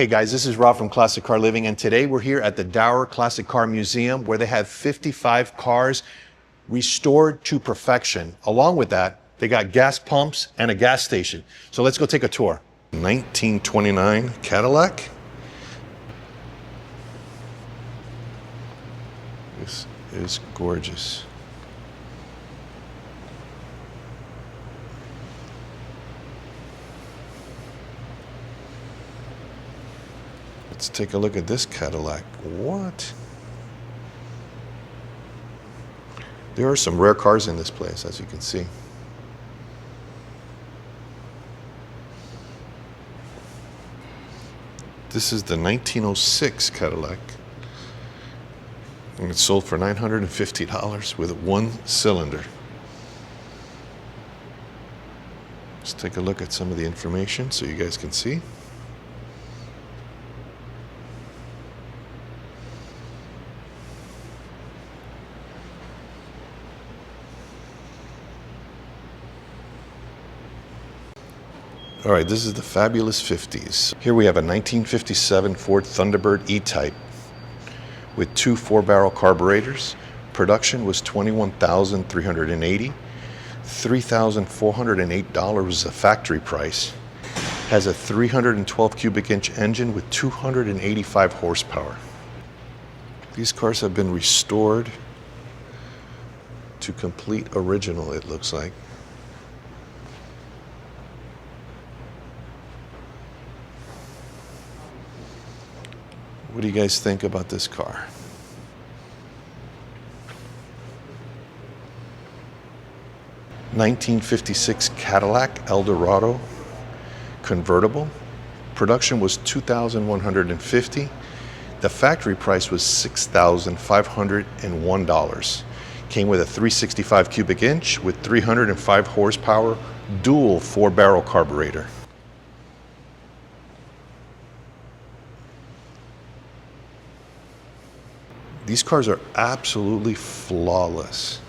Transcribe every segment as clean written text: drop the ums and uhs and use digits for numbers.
Hey guys, this is Rob from Classic Car Living, and today we're here at the Dauer Classic Car Museum where they have 55 cars restored to perfection. Along with that, they got gas pumps and a gas station. So let's go take a tour. 1929 Cadillac. This is gorgeous. Let's take a look at this Cadillac. What? There are some rare cars in this place, as you can see. This is the 1906 Cadillac. And it's sold for $950 with one cylinder. Let's take a look at some of the information so you guys can see. All right, this is the fabulous 50s. Here we have a 1957 Ford Thunderbird E-Type with two 4-barrel carburetors. Production was $21,380. $3,408 was the factory price. Has a 312 cubic inch engine with 285 horsepower. These cars have been restored to complete original, it looks like. What do you guys think about this car? (1956) Cadillac Eldorado convertible. Production was $2,150. The factory price was $6,501. Came with a 365 cubic inch with 305 horsepower, dual 4-barrel carburetor. These cars are absolutely flawless.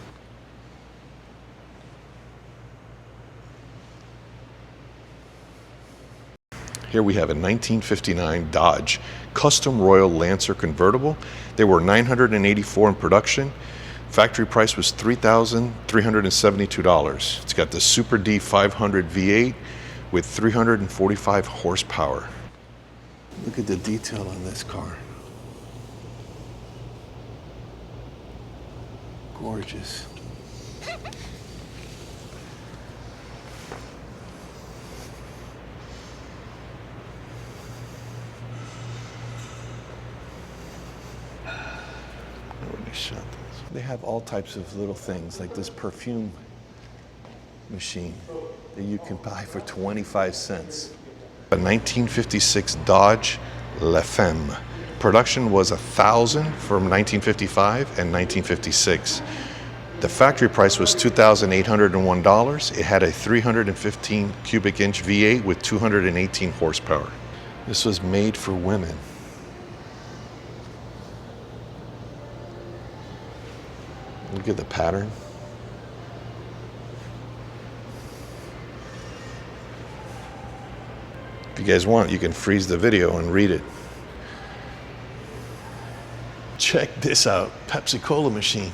Here we have a 1959 Dodge Custom Royal Lancer convertible. There were 984 in production. Factory price was $3,372. It's got the Super D 500 V8 with 345 horsepower. Look at the detail on this car. Gorgeous. They have all types of little things like this perfume machine that you can buy for 25 cents. A 1956 Dodge La Femme. Production was 1,000 from 1955 and 1956. The factory price was $2,801. It had a 315 cubic inch V8 with 218 horsepower. This was made for women. Look at the pattern. If you guys want, you can freeze the video and read it. Check this out, Pepsi Cola machine.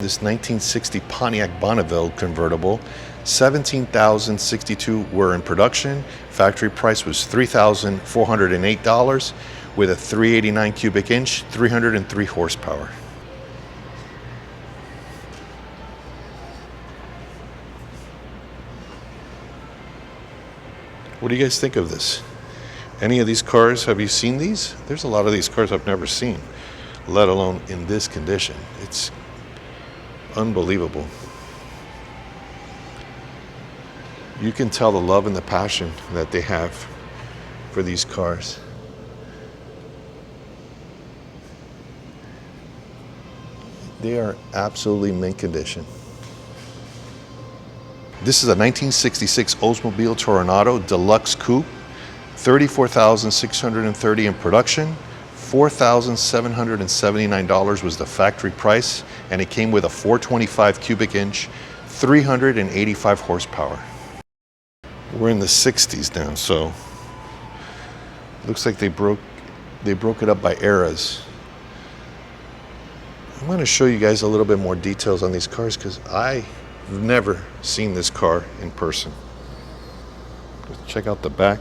This 1960 Pontiac Bonneville convertible, 17,062 were in production. Factory price was $3,408 with a 389 cubic inch, 303 horsepower. What do you guys think of this? Any of these cars, have you seen these? There's a lot of these cars I've never seen, let alone in this condition. It's unbelievable. You can tell the love and the passion that they have for these cars. They are absolutely mint condition. This is a 1966 Oldsmobile Toronado Deluxe Coupe, 34,630 in production, $4,779 was the factory price, and it came with a 425 cubic inch, 385 horsepower. We're in the 60s now, so looks like they broke it up by eras. I'm going to show you guys a little bit more details on these cars because I've never seen this car in person. Let's check out the back.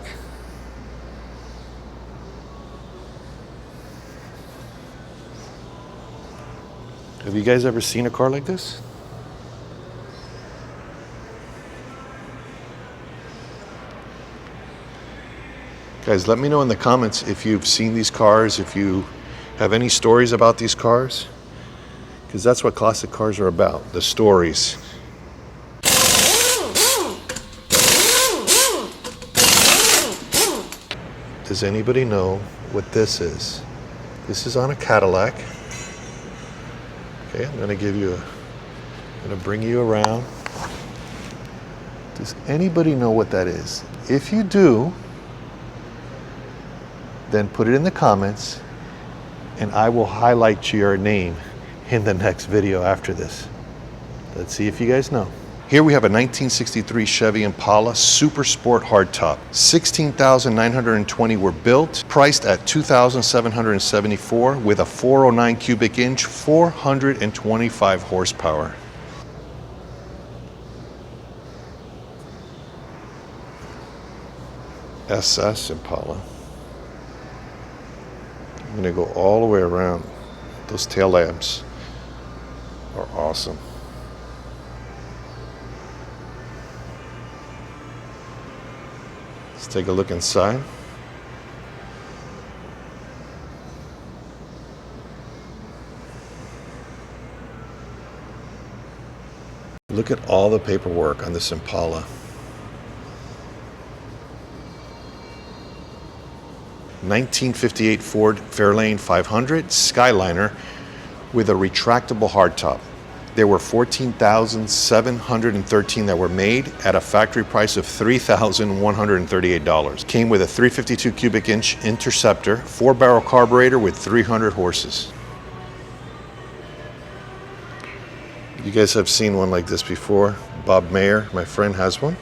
Have you guys ever seen a car like this? Guys, let me know in the comments if you've seen these cars, if you have any stories about these cars, because that's what classic cars are about, the stories. Does anybody know what this is? This is on a Cadillac. Okay, I'm going to bring you around. Does anybody know what that is? If you do, then put it in the comments and I will highlight your name in the next video after this. Let's see if you guys know. Here we have a 1963 Chevy Impala Super Sport hardtop. 16,920 were built, priced at $2,774 with a 409 cubic inch, 425 horsepower. SS Impala. I'm gonna go all the way around. Those tail lamps are awesome. Let's take a look inside. Look at all the paperwork on this Impala. 1958 Ford Fairlane 500 Skyliner with a retractable hardtop. There were 14,713 that were made at a factory price of $3,138. Came with a 352 cubic inch Interceptor, 4-barrel carburetor with 300 horses. You guys have seen one like this before. Bob Mayer, my friend, has one.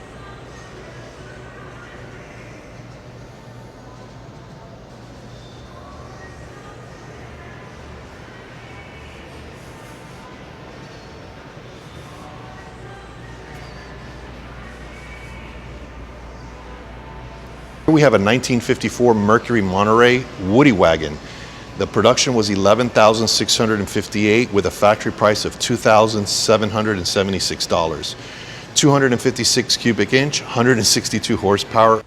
We have a 1954 Mercury Monterey Woody Wagon. The production was 11,658 with a factory price of $2,776. 256 cubic inch, 162 horsepower.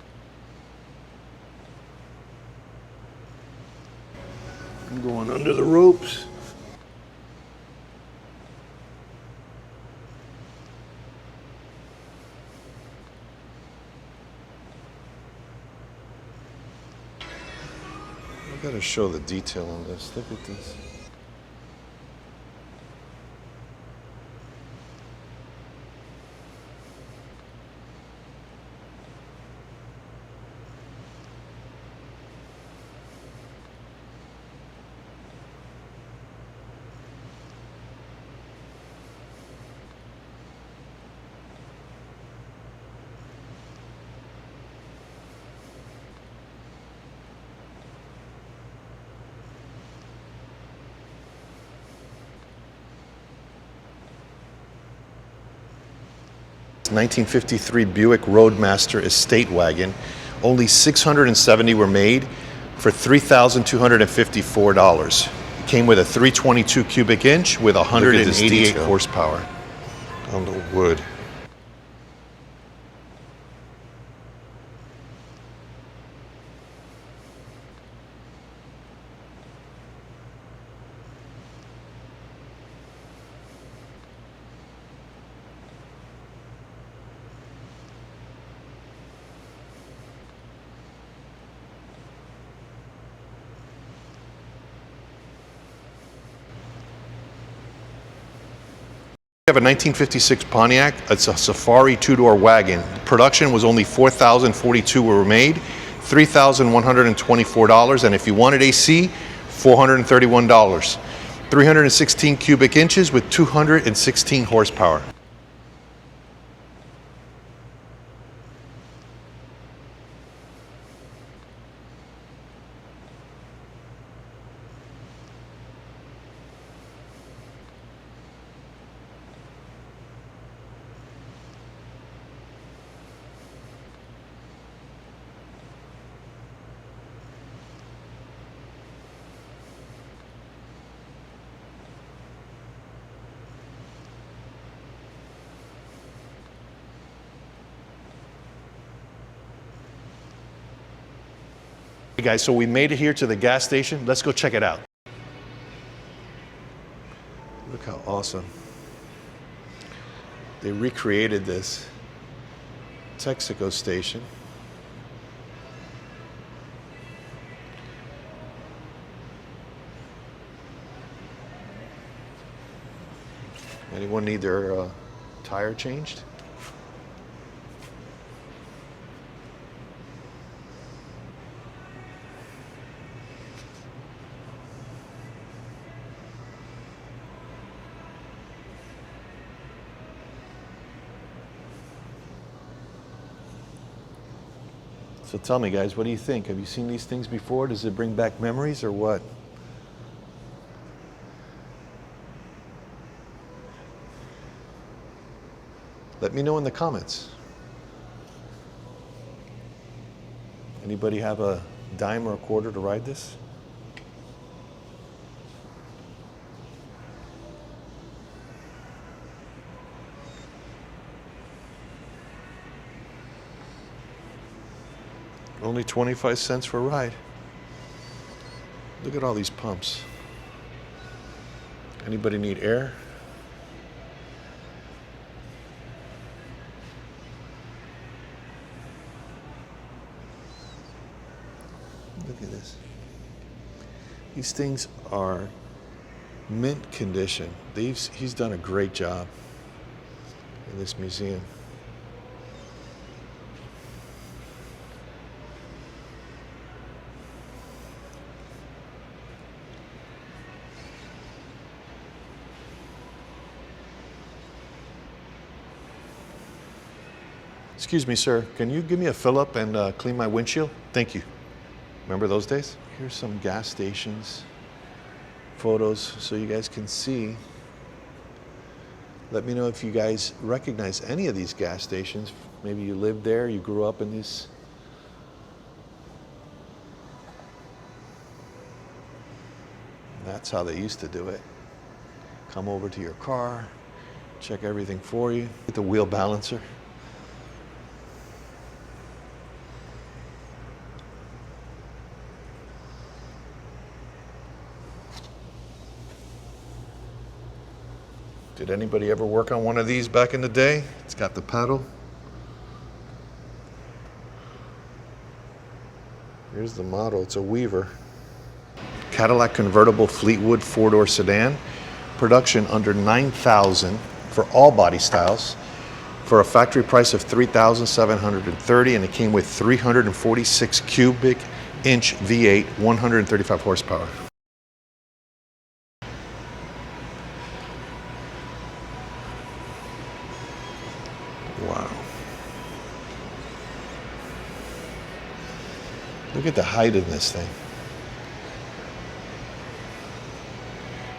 I'm going under the ropes. I gotta show the detail on this. Look at this. It's 1953 Buick Roadmaster Estate Wagon. Only 670 were made for $3,254. It came with a 322 cubic inch with 188 horsepower on the wood. We have a 1956 Pontiac. It's a Safari two-door wagon. Production was only 4,042 were made, $3,124, and if you wanted AC, $431. 316 cubic inches with 216 horsepower. Hey guys, so we made it here to the gas station. Let's go check it out. Look how awesome. They recreated this Texaco station. Anyone need their tire changed? So tell me guys, what do you think? Have you seen these things before? Does it bring back memories or what? Let me know in the comments. Anybody have a dime or a quarter to ride this? Only 25 cents for a ride. Look at all these pumps. Anybody need air? Look at this. These things are mint condition. He's done a great job in this museum. Excuse me, sir, can you give me a fill up and clean my windshield? Thank you. Remember those days? Here's some gas stations, photos so you guys can see. Let me know if you guys recognize any of these gas stations. Maybe you lived there, you grew up in these. That's how they used to do it. Come over to your car, check everything for you. Get the wheel balancer. Did anybody ever work on one of these back in the day? It's got the pedal. Here's the model, it's a Weaver. Cadillac convertible Fleetwood four-door sedan. Production under $9,000 for all body styles. For a factory price of $3,730, and it came with 346 cubic inch V8, 135 horsepower. Wow. Look at the height of this thing.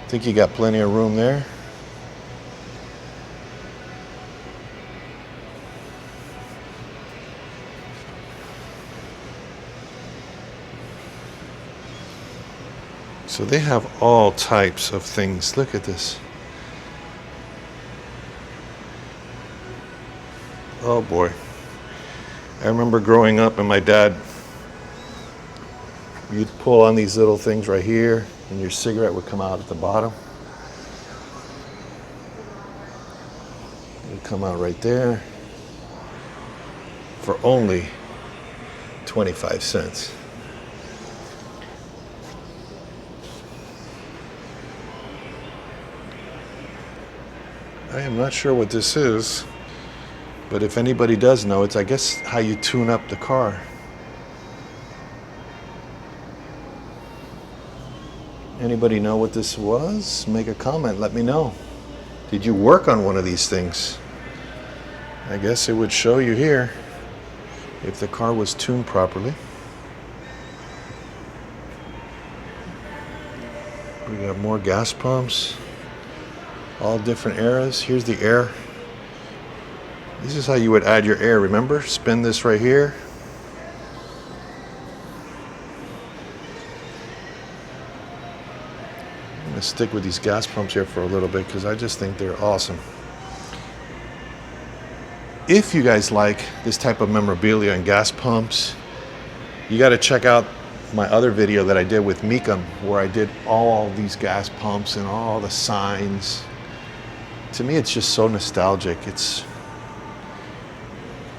Think you got plenty of room there? So they have all types of things. Look at this. Oh boy. I remember growing up and my dad, you'd pull on these little things right here and your cigarette would come out at the bottom. It would come out right there for only 25 cents. I am not sure what this is, but if anybody does know, it's I guess how you tune up the car. Anybody know what this was? Make a comment, let me know. Did you work on one of these things? I guess it would show you here if the car was tuned properly. We got more gas pumps, all different eras. Here's the air. This is how you would add your air, remember? Spin this right here. I'm gonna stick with these gas pumps here for a little bit because I just think they're awesome. If you guys like this type of memorabilia and gas pumps, you gotta check out my other video that I did with Meekum, where I did all these gas pumps and all the signs. To me, it's just so nostalgic.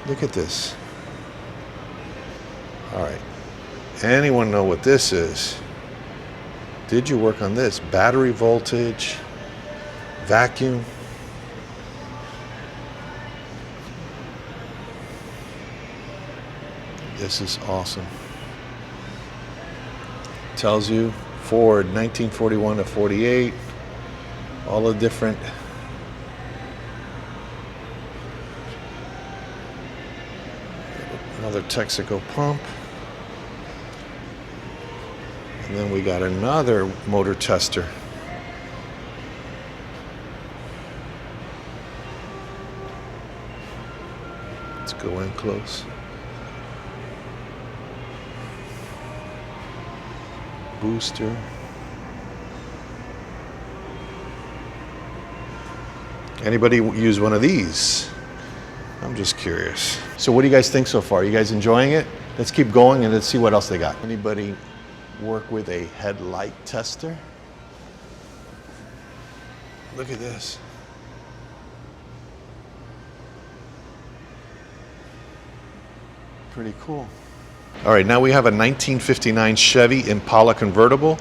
Look at this. All right, anyone know what this is? Did you work on this? Battery voltage, vacuum. This is awesome. Tells you Ford 1941 to 48, all the different another Texaco pump, and then we got another motor tester. Let's go in close. Booster. Anybody use one of these? I'm just curious. So what do you guys think so far? You guys enjoying it? Let's keep going and let's see what else they got. Anybody work with a headlight tester? Look at this. Pretty cool. All right, now we have a 1959 Chevy Impala convertible.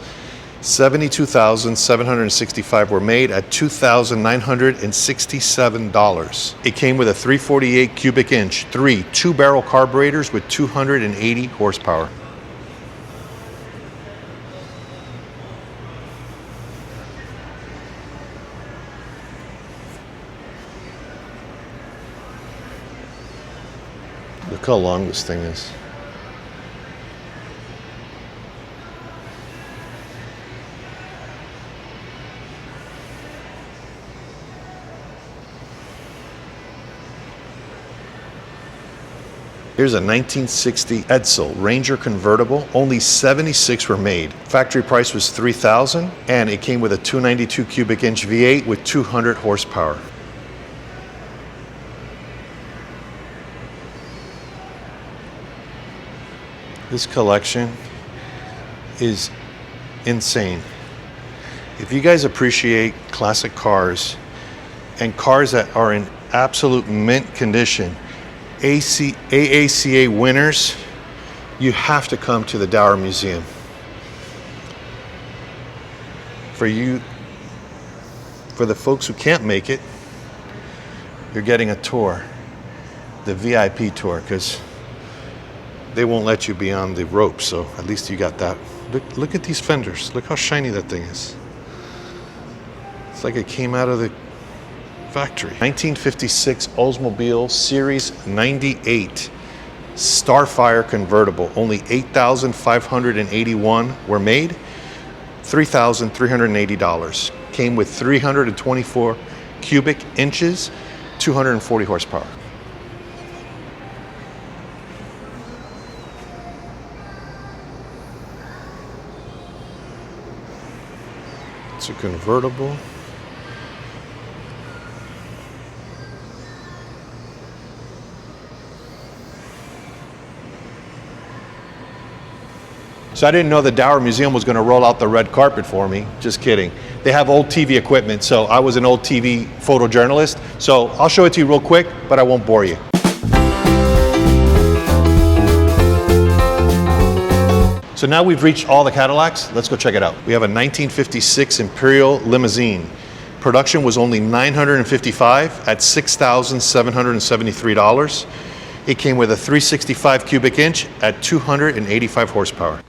72,765 were made at $2,967. It came with a 348 cubic inch, 3 two-barrel carburetors with 280 horsepower. Look how long this thing is. Here's a 1960 Edsel Ranger convertible. Only 76 were made. Factory price was $3,000, and it came with a 292 cubic inch V8 with 200 horsepower. This collection is insane. If you guys appreciate classic cars and cars that are in absolute mint condition, AACA winners, you have to come to the Dauer Museum. For the folks who can't make it, you're getting a tour, the VIP tour, because they won't let you be on the rope, so at least you got that. Look at these fenders. Look how shiny that thing is. It's like it came out of the factory. 1956 Oldsmobile Series 98 Starfire convertible. Only 8,581 were made. $3,380. Came with 324 cubic inches, 240 horsepower. It's a convertible. So I didn't know the Dauer Museum was going to roll out the red carpet for me. Just kidding. They have old TV equipment, so I was an old TV photojournalist. So I'll show it to you real quick, but I won't bore you. So now we've reached all the Cadillacs. Let's go check it out. We have a 1956 Imperial Limousine. Production was only 955 at $6,773. It came with a 365 cubic inch at 285 horsepower.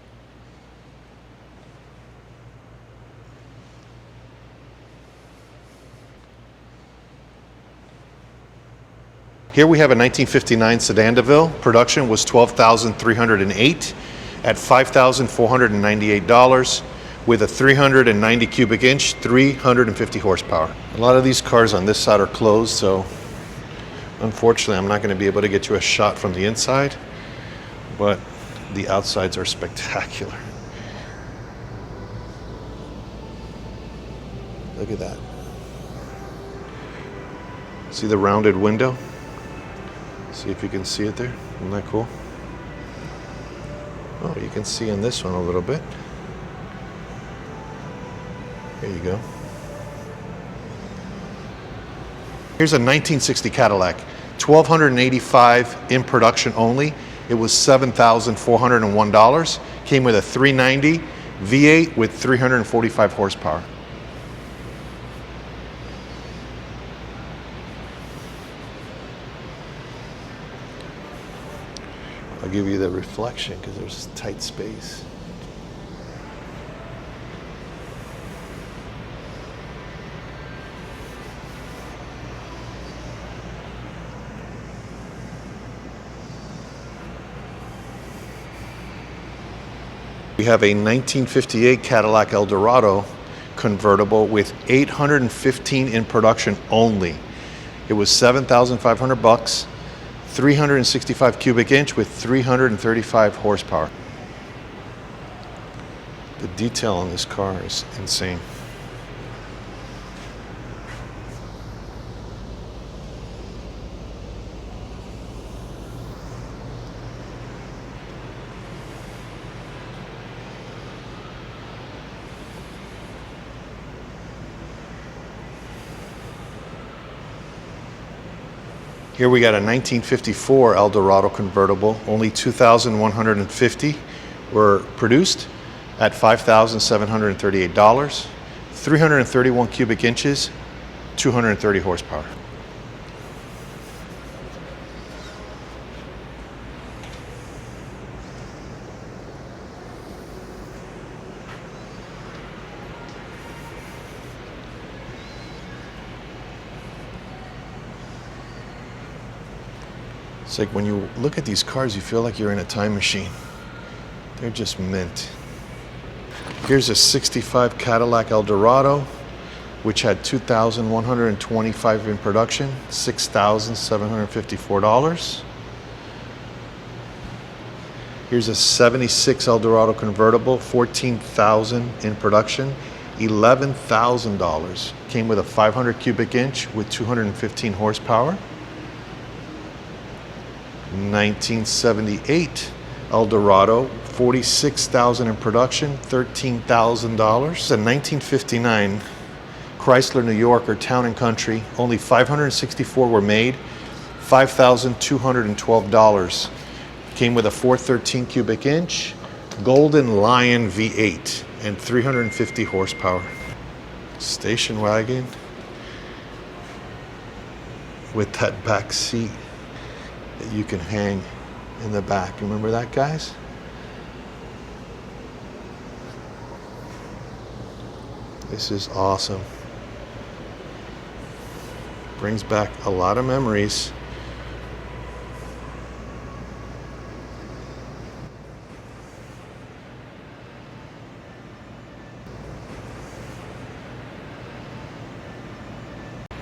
Here we have a 1959 Sedan DeVille. Production was $12,308 at $5,498 with a 390 cubic inch, 350 horsepower. A lot of these cars on this side are closed, so unfortunately I'm not going to be able to get you a shot from the inside, but the outsides are spectacular. Look at that. See the rounded window? See if you can see it there. Isn't that cool? Oh, you can see in this one a little bit. There you go. Here's a 1960 Cadillac, 1,285 in production only. It was $7,401. Came with a 390 V8 with 345 horsepower. I'll give you the reflection because there's tight space. We have a 1958 Cadillac Eldorado convertible with 815 in production only. It was $7,500, 365 cubic inch with 335 horsepower. The detail on this car is insane. Here we got a 1954 Eldorado convertible. Only 2,150 were produced at $5,738. 331 cubic inches, 230 horsepower. It's like when you look at these cars, you feel like you're in a time machine. They're just mint. Here's a 65 Cadillac Eldorado, which had 2,125 in production, $6,754. Here's a 76 Eldorado convertible, 14,000 in production, $11,000. Came with a 500 cubic inch with 215 horsepower. 1978 Eldorado, 46,000 in production, $13,000. A 1959 Chrysler New Yorker Town and Country, only 564 were made, $5,212. Came with a 413 cubic inch Golden Lion V8 and 350 horsepower. Station wagon with that back seat that you can hang in the back. Remember that, guys? This is awesome. Brings back a lot of memories.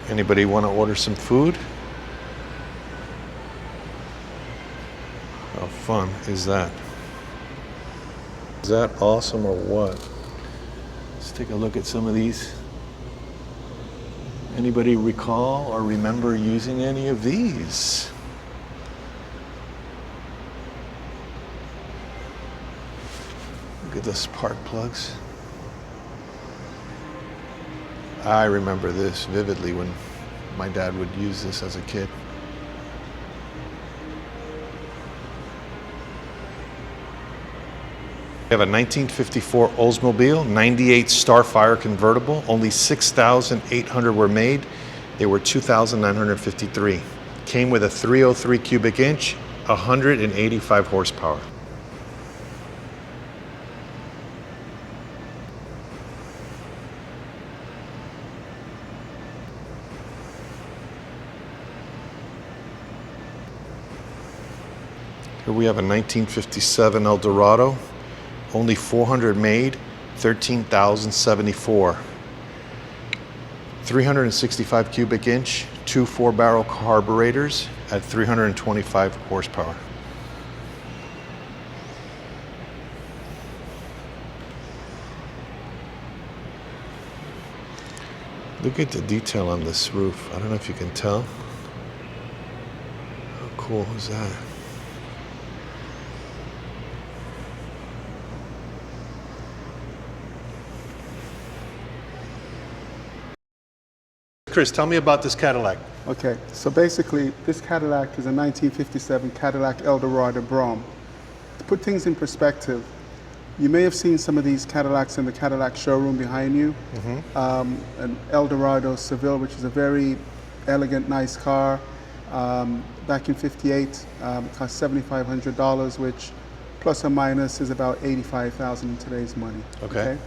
Anybody want to order some food? How fun is that? Is that awesome or what? Let's take a look at some of these. Anybody recall or remember using any of these? Look at the spark plugs. I remember this vividly when my dad would use this as a kid. We have a 1954 Oldsmobile 98 Starfire convertible. Only 6,800 were made. They were 2,953. Came with a 303 cubic inch, 185 horsepower. Here we have a 1957 Eldorado, only 400 made, 13,074. 365 cubic inch, two 4-barrel carburetors at 325 horsepower. Look at the detail on this roof. I don't know if you can tell. How cool is that? Chris, tell me about this Cadillac. Okay, so basically this Cadillac is a 1957 Cadillac Eldorado Brougham. To put things in perspective, you may have seen some of these Cadillacs in the Cadillac showroom behind you. An Eldorado Seville, which is a very elegant, nice car. Back in '58, it cost $7,500, which plus or minus is about $85,000 in today's money. Okay.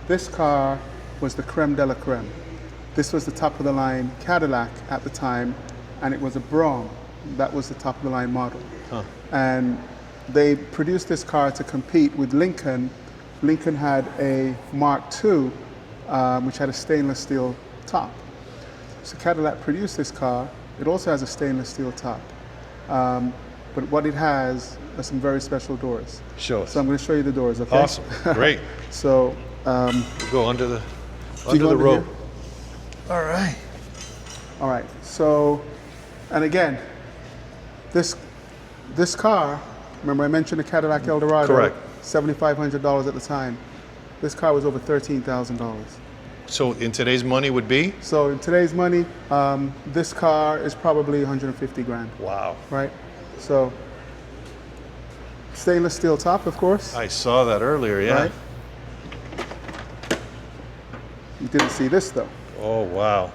This car was the creme de la creme. This was the top of the line Cadillac at the time, and it was a Brougham. That was the top of the line model. And they produced this car to compete with Lincoln. Lincoln had a Mark II, which had a stainless steel top. So Cadillac produced this car. It also has a stainless steel top. But what it has are some very special doors. Show us. So I'm going to show you the doors, okay? Awesome, great. So We'll go under the go rope. here? All right. All right, so, and again, this car, remember I mentioned the Cadillac Eldorado? Correct. $7,500 at the time. This car was over $13,000. So in today's money would be? So in today's money, this car is probably 150 grand. Wow. Right? So, stainless steel top, of course. I saw that earlier, yeah. Right? You didn't see this though. Oh, wow.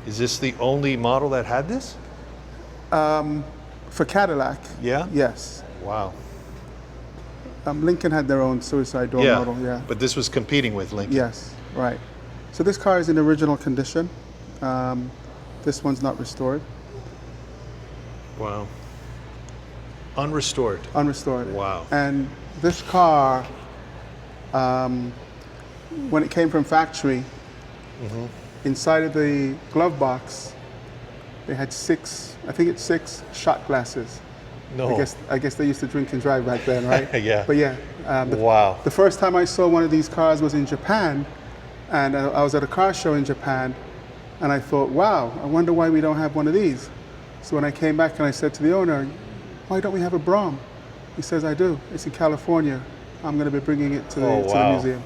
Is this the only model that had this? For Cadillac, Yeah? yes. Wow. Lincoln had their own suicide door Yeah, model, yeah. but this was competing with Lincoln. Yes, right. So this car is in original condition. This one's not restored. Wow. Unrestored. Unrestored. Wow. And this car, when it came from factory, inside of the glove box, they had six shot glasses. No. I guess they used to drink and drive back then, right? Yeah. But yeah. Wow. The first time I saw one of these cars was in Japan, and I was at a car show in Japan, and I thought, wow, I wonder why we don't have one of these. So when I came back and I said to the owner, why don't we have a Brougham? He says, I do. It's in California. I'm going to be bringing it to the museum.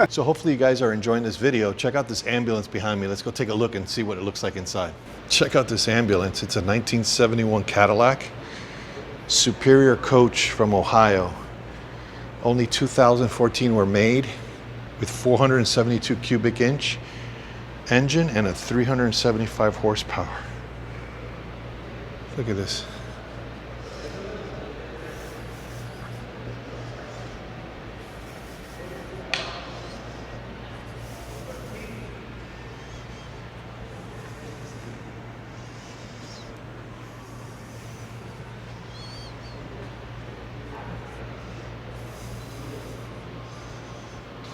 So hopefully you guys are enjoying this video. Check out this ambulance behind me. Let's go take a look and see what it looks like inside. Check out this ambulance. It's a 1971 Cadillac. Superior coach from Ohio. Only 2014 were made with 472 cubic inch engine and a 375 horsepower. Look at this.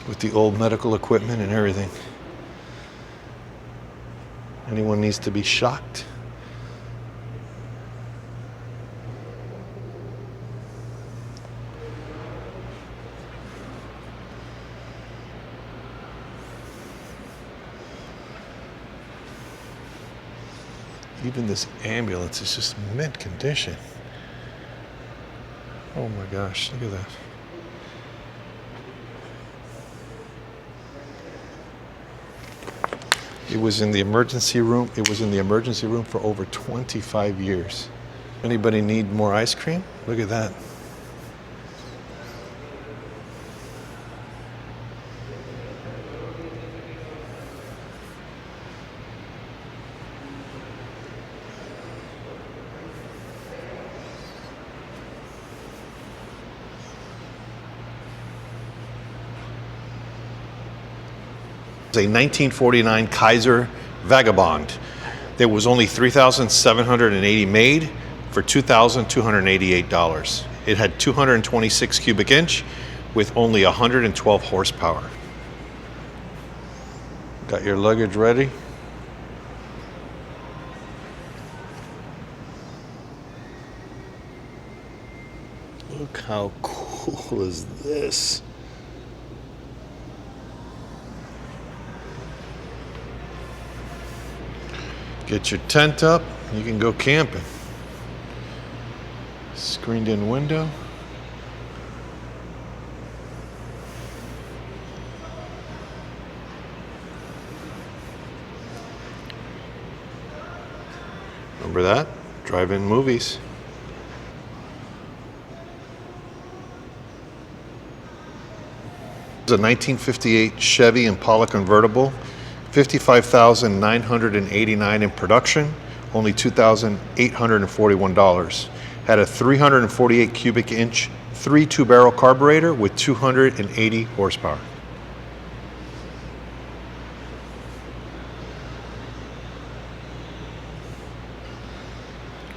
With the old medical equipment and everything. Anyone needs to be shocked. Even this ambulance is just mint condition. Oh my gosh, look at that. It was in the emergency room. It was in the emergency room for over 25 years. Anybody need more ice cream? Look at that. A 1949 Kaiser Vagabond. There was only 3,780 made for $2,288. It had 226 cubic inch with only 112 horsepower. Got your luggage ready? Look how cool is this? Get your tent up, you can go camping. Screened in window. Remember that? Drive-in movies. It's a 1958 Chevy Impala convertible, $55,989 in production, only $2,841. Had a 348 cubic inch 3 barrel carburetor with 280 horsepower.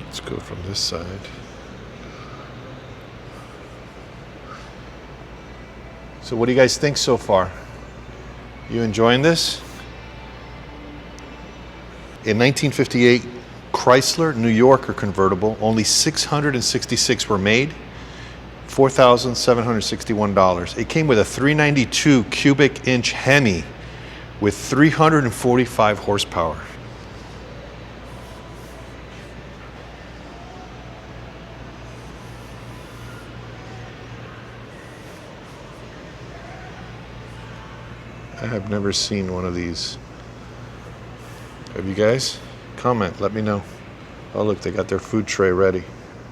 Let's go from this side. So what do you guys think so far? You enjoying this? In 1958, Chrysler New Yorker convertible, only 666 were made, $4,761. It came with a 392 cubic inch Hemi with 345 horsepower. I have never seen one of these. Have you guys? Comment, let me know. Oh look, they got their food tray ready.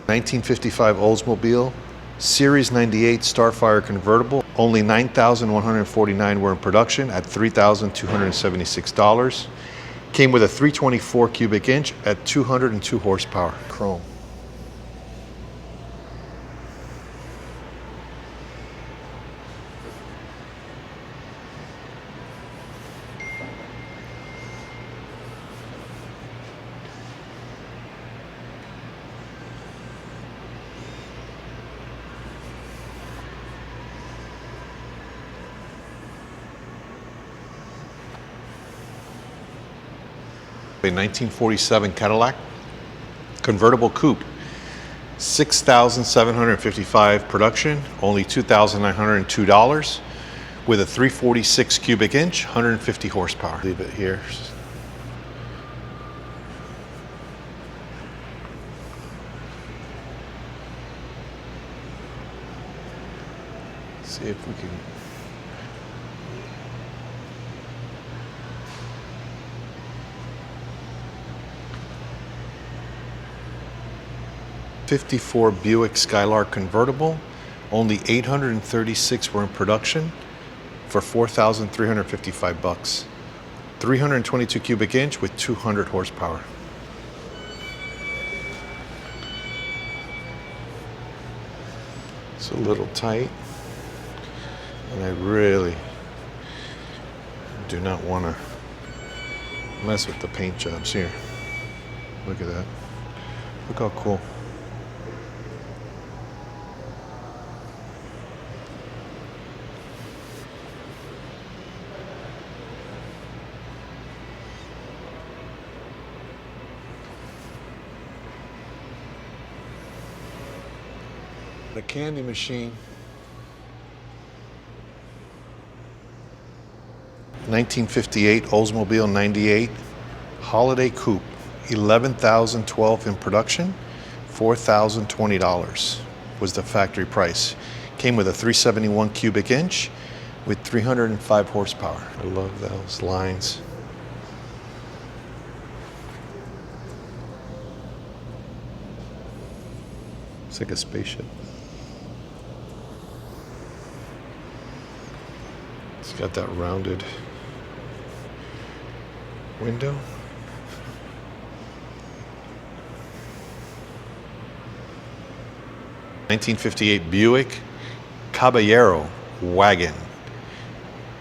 1955 Oldsmobile, Series 98 Starfire convertible. Only 9,149 were in production at $3,276. Came with a 324 cubic inch at 202 horsepower. Chrome. A 1947 Cadillac convertible coupe, 6,755 production, only $2,902, with a 346 cubic inch, 150 horsepower. Leave it here. See if we can. '54 Buick Skylark convertible, only 836 were in production for $4,355. 322 cubic inch with 200 horsepower. It's a little tight, and I really do not want to mess with the paint jobs here. Look at that. Look how cool. The candy machine. 1958 Oldsmobile 98 Holiday Coupe, 11,012 in production, $4,020 was the factory price. Came with a 371 cubic inch with 305 horsepower. I love those lines. It's like a spaceship. It's got that rounded window. '58 Buick Caballero wagon.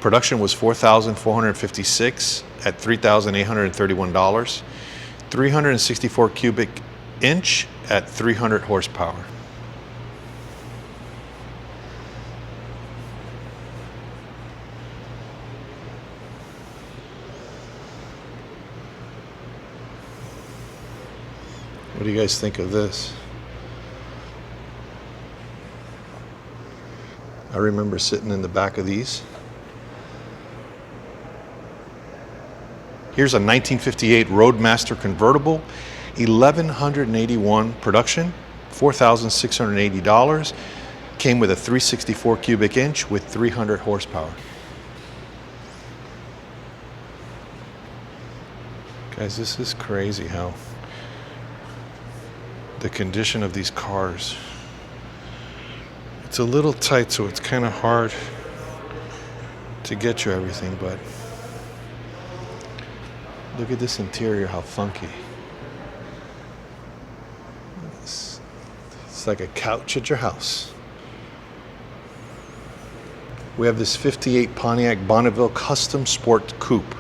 Production was 4,456 at $3,831. 364 cubic inch at 300 horsepower. What do you guys think of this? I remember sitting in the back of these. Here's a 1958 Roadmaster convertible, 1181 production, $4,680. Came with a 364 cubic inch with 300 horsepower. Guys, this is crazy how the condition of these cars. It's a little tight, so it's kind of hard to get you everything, but look at this interior, how funky. It's like a couch at your house. We have this 58 Pontiac Bonneville Custom Sport Coupe.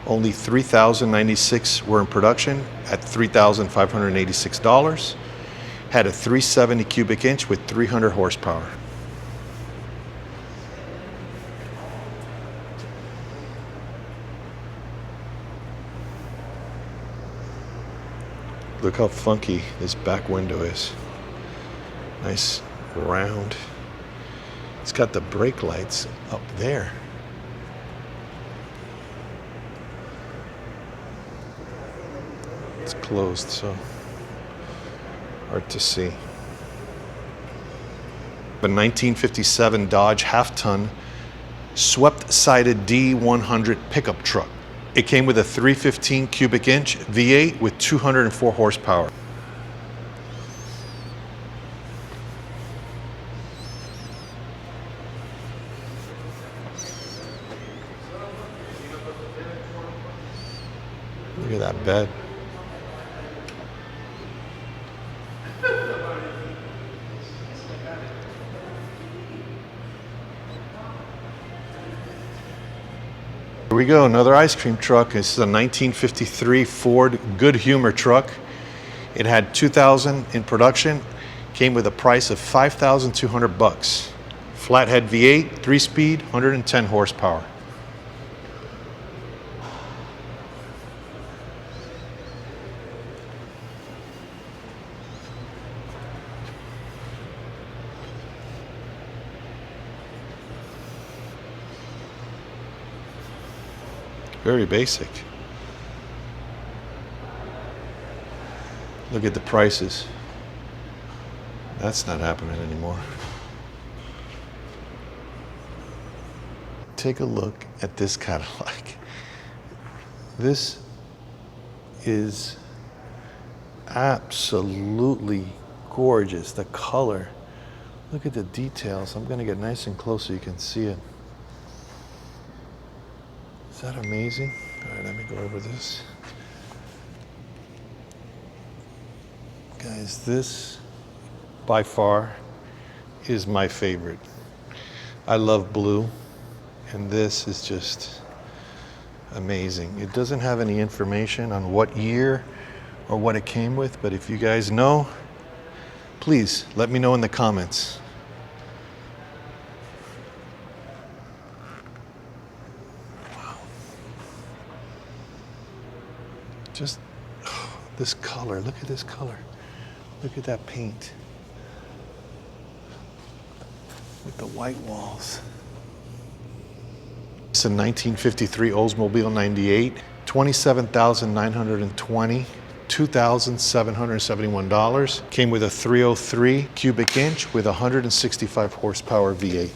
Only 3,096 were in production at $3,586. Had a 370 cubic inch with 300 horsepower. Look how funky this back window is. Nice round. It's got the brake lights up there. It's closed, so hard to see. A 1957 Dodge half-ton swept-sided D100 pickup truck. It came with a 315 cubic inch V8 with 204 horsepower. Look at that bed. Here we go, another ice cream truck. This is a 1953 Ford Good Humor truck. It had 2,000 in production. Came with a price of $5,200. Flathead V8, 3-speed, 110 horsepower. Very basic. Look at the prices. That's not happening anymore. Take a look at this Cadillac. This is absolutely gorgeous. The color. Look at the details. I'm going to get nice and close so you can see it. Is that amazing? All right, let me go over this. Guys, this by far is my favorite. I love blue, and this is just amazing. It doesn't have any information on what year or what it came with, but if you guys know, please let me know in the comments. Just this color, look at this color. Look at that paint. With the white walls. It's a 1953 Oldsmobile 98, $27,920, $2,771. Came with a 303 cubic inch with 165 horsepower V8.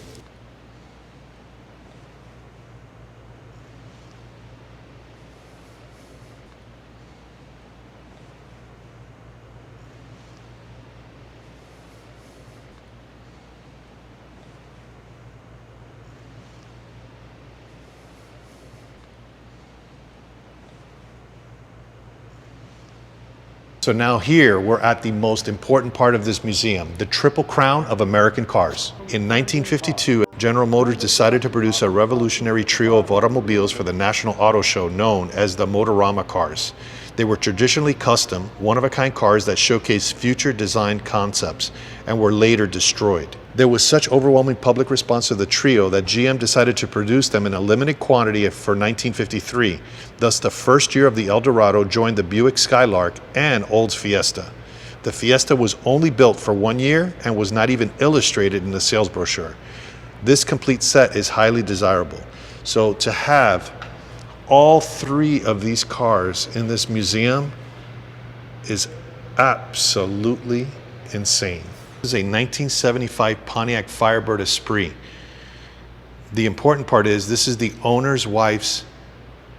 So now here we're at the most important part of this museum, the Triple Crown of American cars. In 1952, General Motors decided to produce a revolutionary trio of automobiles for the National Auto Show known as the Motorama cars. They were traditionally custom, one-of-a-kind cars that showcased future design concepts and were later destroyed. There was such overwhelming public response to the trio that GM decided to produce them in a limited quantity for 1953. Thus, the first year of the Eldorado joined the Buick Skylark and Olds Fiesta. The Fiesta was only built for 1 year and was not even illustrated in the sales brochure. This complete set is highly desirable. So to have all three of these cars in this museum is absolutely insane. This is a 1975 Pontiac Firebird Esprit. The important part is this is the owner's wife's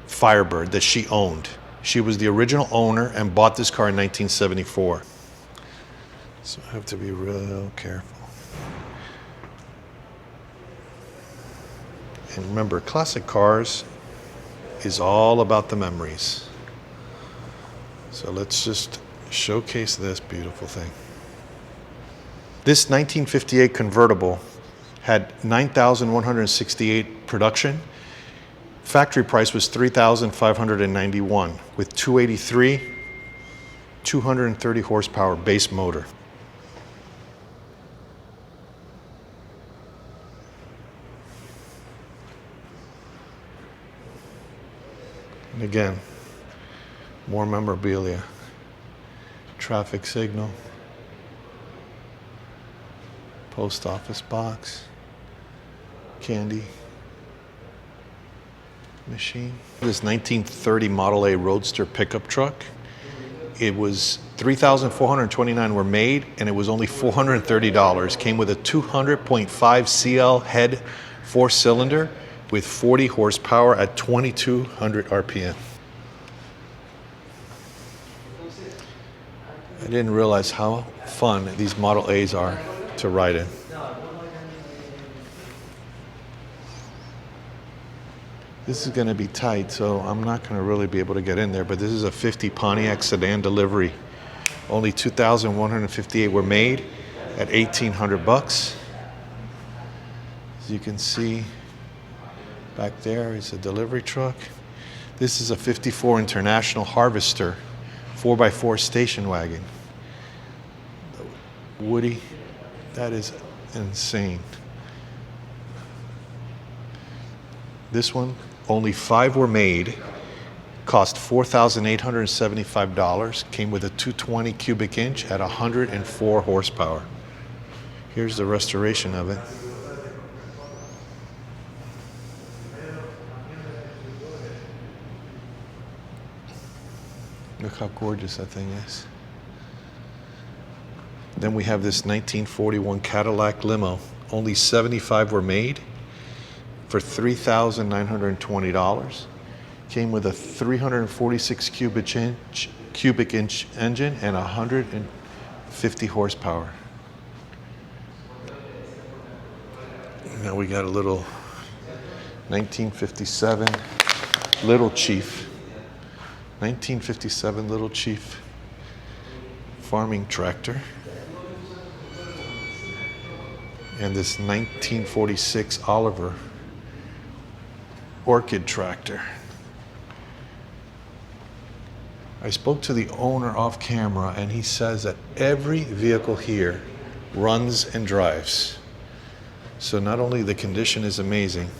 Firebird that she owned. She was the original owner and bought this car in 1974. So I have to be real careful. And remember, classic cars is all about the memories. So let's just showcase this beautiful thing. This 1958 convertible had 9,168 production. Factory price was 3,591 with 230 horsepower base motor. And again, more memorabilia, traffic signal, post office box, candy machine. This 1930 Model A Roadster pickup truck, it was 3,429 were made and it was only $430. Came with a 200.5 CL head 4-cylinder with 40 horsepower at 2,200 RPM. I didn't realize how fun these Model A's are to ride in. This is going to be tight, so I'm not going to really be able to get in there, but this is a 50 Pontiac sedan delivery. Only 2,158 were made at $1,800. As you can see, back there is a delivery truck. This is a 54 International Harvester 4x4 station wagon. Woody, that is insane. This one, only 5 were made, cost $4,875, came with a 220 cubic inch at 104 horsepower. Here's the restoration of it. Look how gorgeous that thing is. Then we have this 1941 Cadillac limo. Only 75 were made for $3,920. Came with a 346 cubic inch engine and 150 horsepower. Now we got a little 1957 Little Chief. 1957 Little Chief farming tractor. And this 1946 Oliver Orchid tractor. I spoke to the owner off camera and he says that every vehicle here runs and drives. So not only the condition is amazing,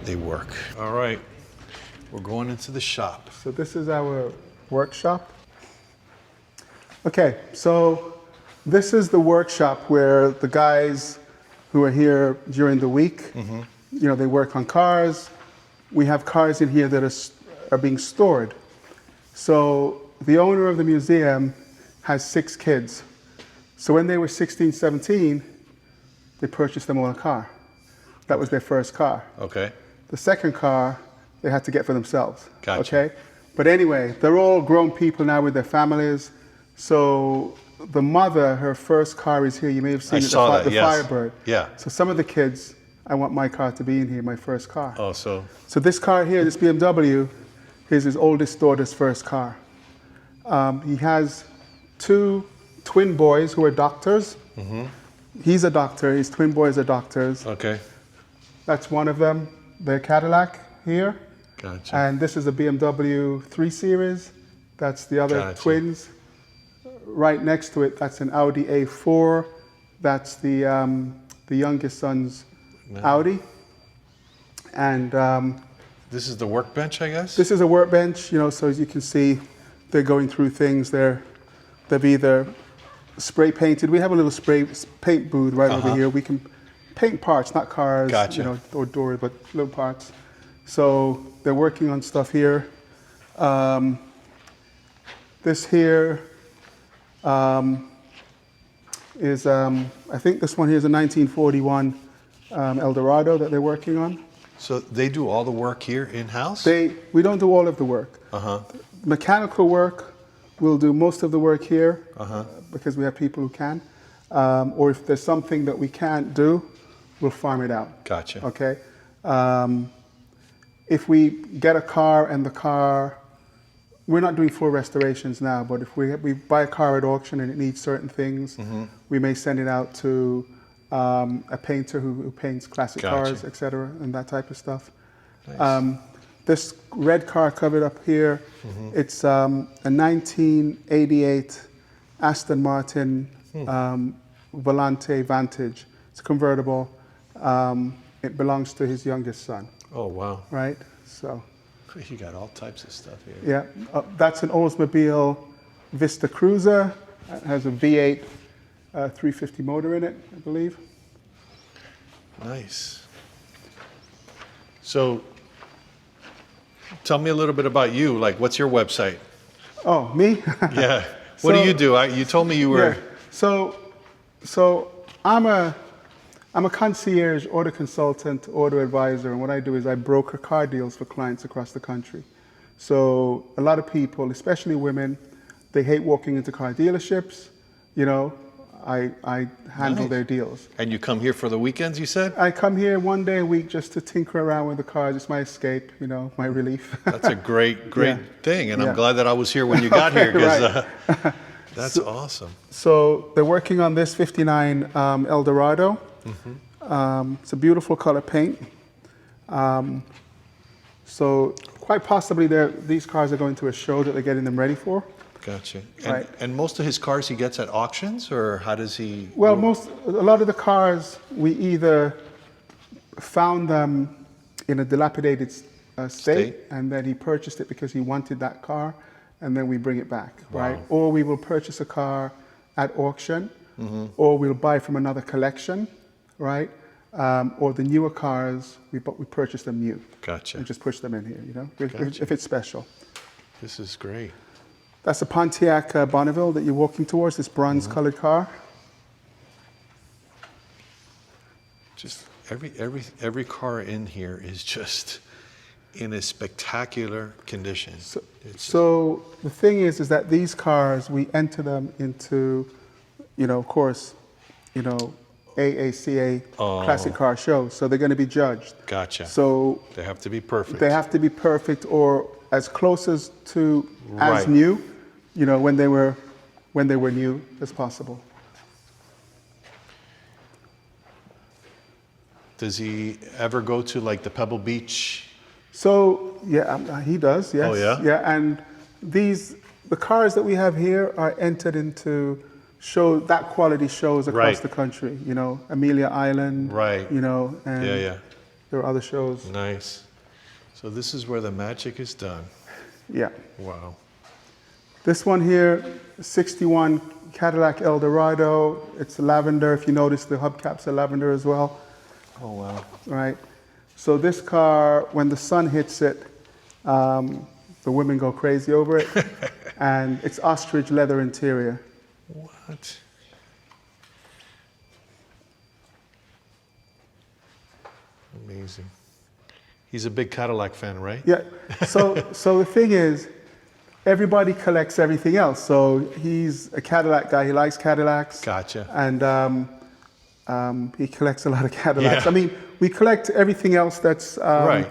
they work. All right, we're going into the shop. So this is our workshop. Okay, so this is the workshop where the guys who are here during the week, you know, they work on cars. We have cars in here that are being stored. So the owner of the museum has 6 kids. So when they were 16, 17, they purchased them all a car. That was their first car. Okay. The second car, they had to get for themselves. Gotcha. Okay? But anyway, they're all grown people now with their families. So the mother, her first car is here. You may have seen the Firebird. Yeah. So some of the kids, I want my car to be in here, my first car. Oh, so this car here, this BMW, is his oldest daughter's first car. He has 2 twin boys who are doctors. He's a doctor. His twin boys are doctors. Okay. That's one of them. The Cadillac here. Gotcha. And this is a BMW 3 Series. That's the other Gotcha. twins. Right next to it, that's an Audi A4. That's the youngest son's Audi. And this is the workbench, I guess? this is a workbench, you know, so as you can see, they're going through things. They've either spray painted. We have a little spray paint booth right over here. We can paint parts, not cars, Gotcha. you know, or doors, but little parts. So they're working on stuff here. This here is, I think this one here is a 1941 Eldorado that they're working on. So they do all the work here in-house? We don't do all of the work. Mechanical work, we'll do most of the work here because we have people who can. Or if there's something that we can't do, we'll farm it out. Gotcha. Okay. If we get a car and the car, we're not doing full restorations now, but if we buy a car at auction and it needs certain things, we may send it out to a painter who paints classic cars, etc., and that type of stuff. Nice. This red car covered up here, it's a 1988 Aston Martin Volante Vantage. It's convertible. It belongs to his youngest son. Oh, wow. Right? So. You got all types of stuff here. Yeah. That's an Oldsmobile Vista Cruiser. It has a V8 350 motor in it, I believe. Nice. So, tell me a little bit about you. Like, what's your website? Oh, me? Yeah. What do you do? You told me you were. Yeah. So I'm a concierge, auto consultant, auto advisor, and what I do is I broker car deals for clients across the country. So a lot of people, especially women, they hate walking into car dealerships. You know, I handle their deals. And you come here for the weekends, you said? I come here one day a week just to tinker around with the cars. It's my escape, you know, my relief. That's a great thing, and I'm glad that I was here when you got here, because that's awesome. So they're working on this 59 Eldorado. It's a beautiful color paint. So quite possibly these cars are going to a show that they're getting them ready for. Gotcha. Right. And most of his cars he gets at auctions, or how does he? Well, a lot of the cars, we either found them in a dilapidated state, and then he purchased it because he wanted that car, and then we bring it back, right? Or we will purchase a car at auction, or we'll buy from another collection, right? Or the newer cars, we purchase them new. Gotcha. And just push them in here, you know, Gotcha. if it's special. This is great. That's a Pontiac Bonneville that you're walking towards, this bronze-colored car. Just every car in here is just in a spectacular condition. So the thing is that these cars, we enter them into, you know, of course, you know, AACA classic car shows. So they're going to be judged. Gotcha. So they have to be perfect. They have to be perfect, or as close as new, you know, when they were new as possible. Does he ever go to like the Pebble Beach? So yeah, he does. Yes. Oh yeah. Yeah, and the cars that we have here are entered into quality shows across the country. You know, Amelia Island. Right. You know, and there are other shows. Nice. So this is where the magic is done. Yeah. Wow. This one here, 61 Cadillac Eldorado. It's lavender. If you notice, the hubcaps are lavender as well. Oh, wow. Right. So this car, when the sun hits it, the women go crazy over it. And it's ostrich leather interior. What? Amazing. He's a big Cadillac fan, right? Yeah. So the thing is, everybody collects everything else. So he's a Cadillac guy. He likes Cadillacs. Gotcha. And he collects a lot of Cadillacs. Yeah. I mean, we collect everything else that's right.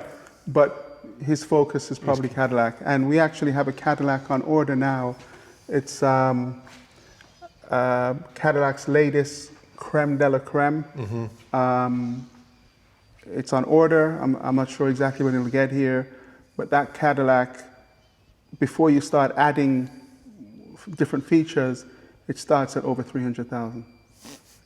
But his focus is probably Cadillac. And we actually have a Cadillac on order now. It's Cadillac's latest creme de la creme. It's on order. I'm not sure exactly when it'll get here, but that Cadillac, before you start adding different features, it starts at over 300,000.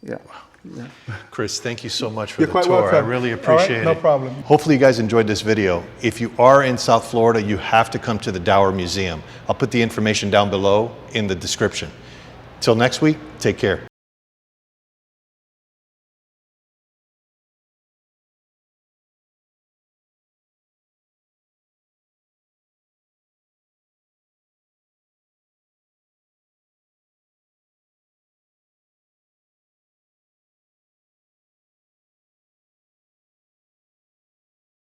Yeah. Yeah. Chris, thank you so much for You're the quite tour. welcome. I really appreciate it. No problem. Hopefully you guys enjoyed this video. If you are in South Florida, you have to come to the Dauer Museum. I'll put the information down below in the description. Till next week, take care.